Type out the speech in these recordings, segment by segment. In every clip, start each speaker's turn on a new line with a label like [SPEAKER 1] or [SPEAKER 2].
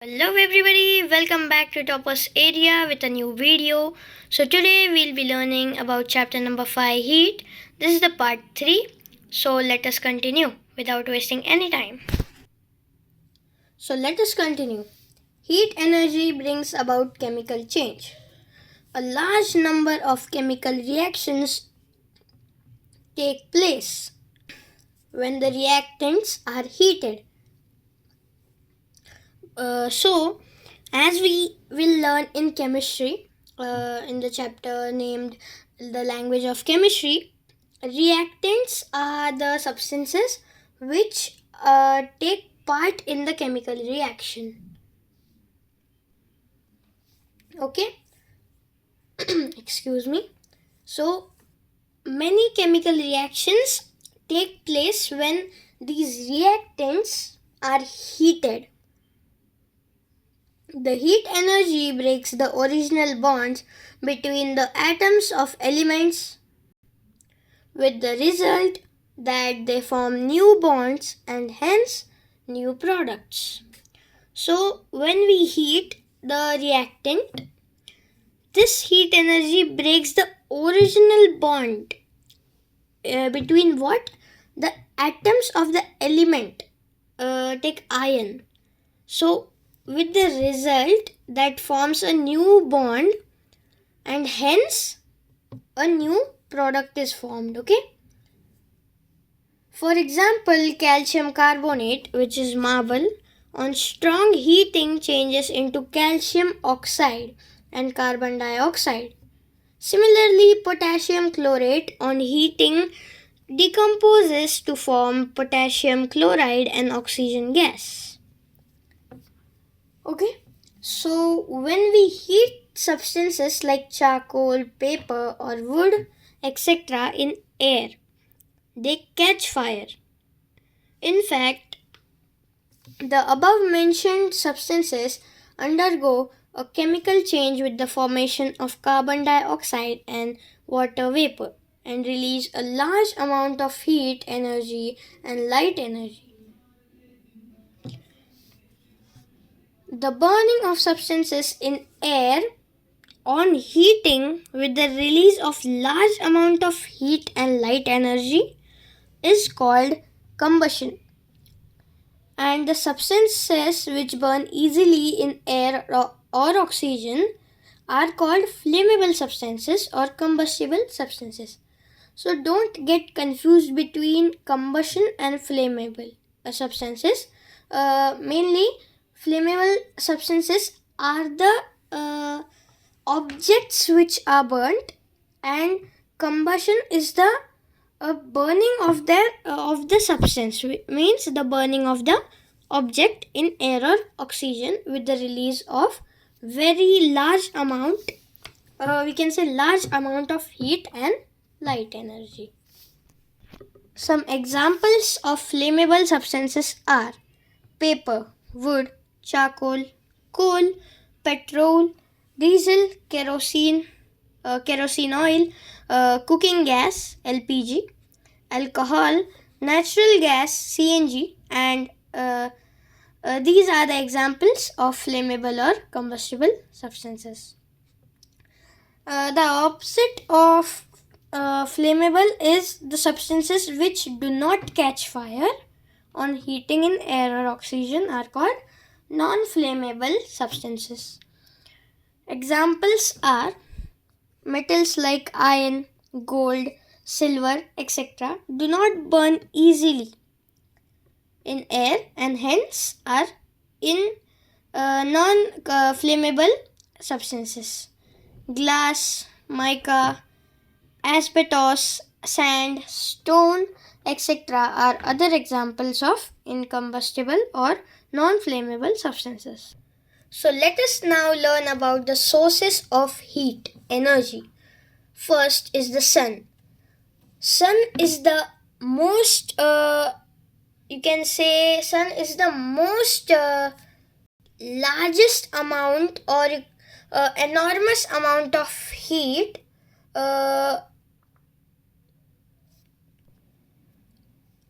[SPEAKER 1] Hello everybody, welcome back to Toppers Area with a new video. So today we'll be learning about chapter number 5 heat. This is the part 3. So let us continue without wasting any time. So let us continue. Heat energy brings about chemical change. A large number of chemical reactions take place when the reactants are heated. As we will learn in chemistry, in the chapter named The Language of Chemistry, reactants are the substances which take part in the chemical reaction. Okay? Excuse me. So, many chemical reactions take place when these reactants are heated. The heat energy breaks the original bonds between the atoms of elements, with the result that they form new bonds and hence new products. So, when we heat the reactant, this heat energy breaks the original bond between what? The atoms of the element take iron. So, with the result that forms a new bond and hence a new product is formed. Okay. For example, calcium carbonate, which is marble, on strong heating changes into calcium oxide and carbon dioxide. Similarly, potassium chlorate on heating decomposes to form potassium chloride and oxygen gas. Okay, so when we heat substances like charcoal, paper, or wood, etc., in air, they catch fire. In fact, the above mentioned substances undergo a chemical change with the formation of carbon dioxide and water vapor and release a large amount of heat energy and light energy. The burning of substances in air on heating with the release of large amount of heat and light energy is called combustion, and the substances which burn easily in air or oxygen are called flammable substances or combustible substances. So don't get confused between combustion and flammable substances. Mainly flammable substances are the objects which are burnt, and combustion is the burning of the substance, means the burning of the object in air or oxygen with the release of very large amount, we can say large amount of heat and light energy. Some examples of flammable substances are paper, wood, charcoal, coal, petrol, diesel, kerosene oil, cooking gas, LPG, alcohol, natural gas, CNG, and these are the examples of flammable or combustible substances. The opposite of flammable is the substances which do not catch fire on heating in air or oxygen are called non-flammable substances. Examples are metals like iron, gold, silver, etc. do not burn easily in air and hence are in non-flammable substances. Glass, mica, asbestos, sand, stone, etc. are other examples of incombustible or non-flammable substances. So let us now learn about the sources of heat energy. First is the sun. Sun is the most, you can say, sun is the most largest amount or enormous amount of heat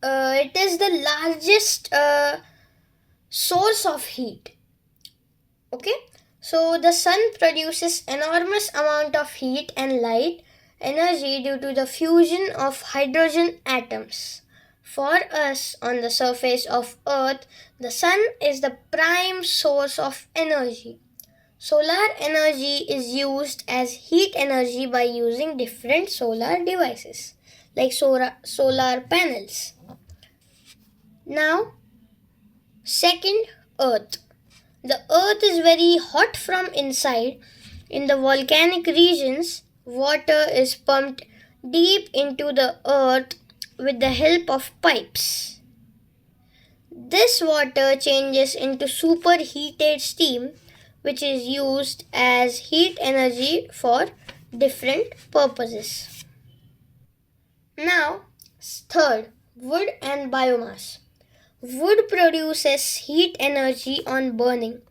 [SPEAKER 1] it is the largest source of heat. Okay, so the sun produces enormous amount of heat and light energy due to the fusion of hydrogen atoms. For us on the surface of earth, the sun is the prime source of energy. Solar energy is used as heat energy by using different solar devices like solar panels. Now, second, earth. The earth is very hot from inside. In the volcanic regions, water is pumped deep into the earth with the help of pipes. This water changes into superheated steam, which is used as heat energy for different purposes. Now, third, wood and biomass. Wood produces heat energy on burning.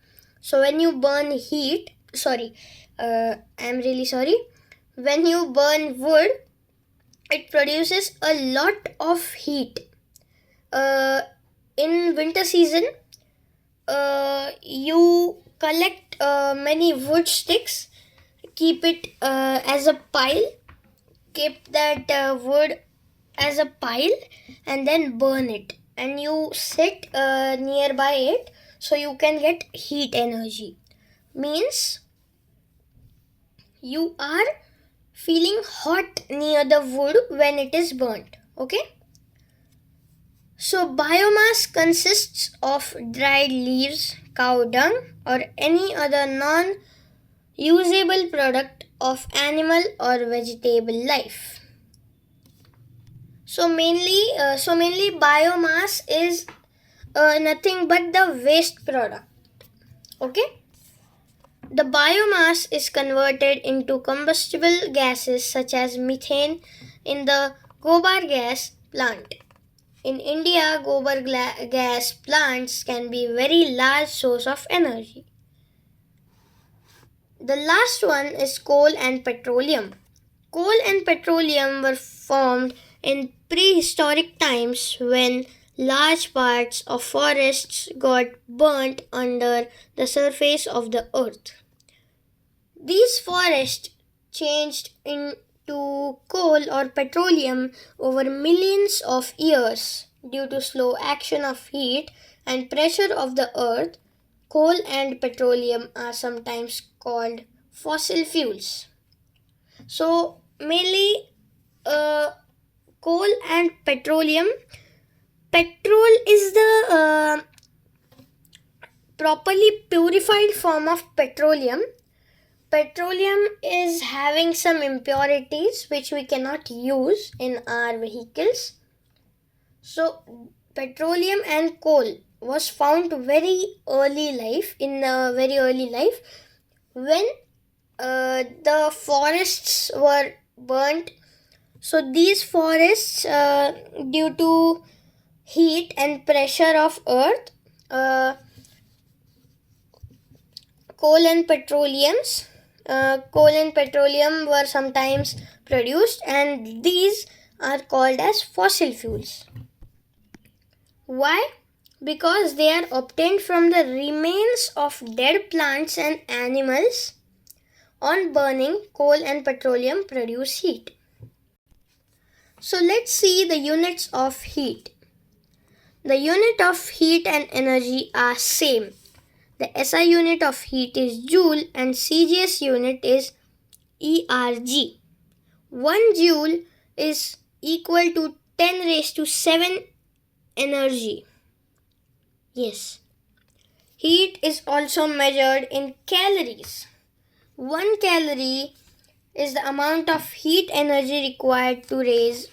[SPEAKER 1] So when you burn I'm really sorry. When you burn wood, it produces a lot of heat. Uh, in winter season, you collect many wood sticks, keep it as a pile, keep that wood as a pile, and then burn it. And you sit nearby it so you can get heat energy. Means you are feeling hot near the wood when it is burnt. Okay? So, biomass consists of dried leaves, cow dung, or any other non usable product of animal or vegetable life. So mainly biomass is nothing but the waste product. Okay? The biomass is converted into combustible gases such as methane in the gobar gas plant. In India, gobar gas plants can be very large source of energy. The last one is coal and petroleum. Coal and petroleum were formed in prehistoric times when large parts of forests got burnt under the surface of the earth. These forests changed into coal or petroleum over millions of years due to slow action of heat and pressure of the earth. Coal and petroleum are sometimes called fossil fuels. So mainly coal and petroleum. Petrol is the properly purified form of petroleum. Petroleum is having some impurities which we cannot use in our vehicles. So petroleum and coal was found very early life when the forests were burnt. So these forests, due to heat and pressure of earth, coal and petroleum were sometimes produced, and these are called as fossil fuels. Why? Because they are obtained from the remains of dead plants and animals. On burning, coal and petroleum produce heat. So let's see the units of heat. The unit of heat and energy are same. The SI unit of heat is joule and CGS unit is ERG. 1 joule is equal to 10 raised to 7 energy. Yes. Heat is also measured in calories. 1 calorie is the amount of heat energy required to raise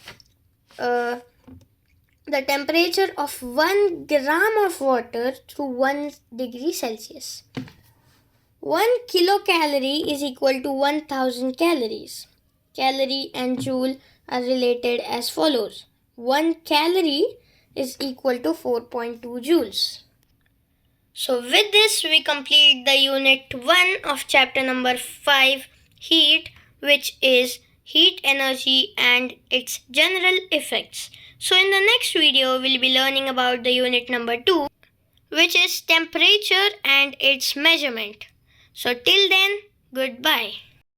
[SPEAKER 1] the temperature of 1 gram of water to 1 degree Celsius. 1 kilocalorie is equal to 1000 calories. Calorie and joule are related as follows. 1 calorie is equal to 4.2 joules. So with this we complete the unit 1 of chapter number 5, heat, which is heat energy and its general effects. So in the next video we'll be learning about the unit number 2, which is temperature and its measurement. So, till then, goodbye.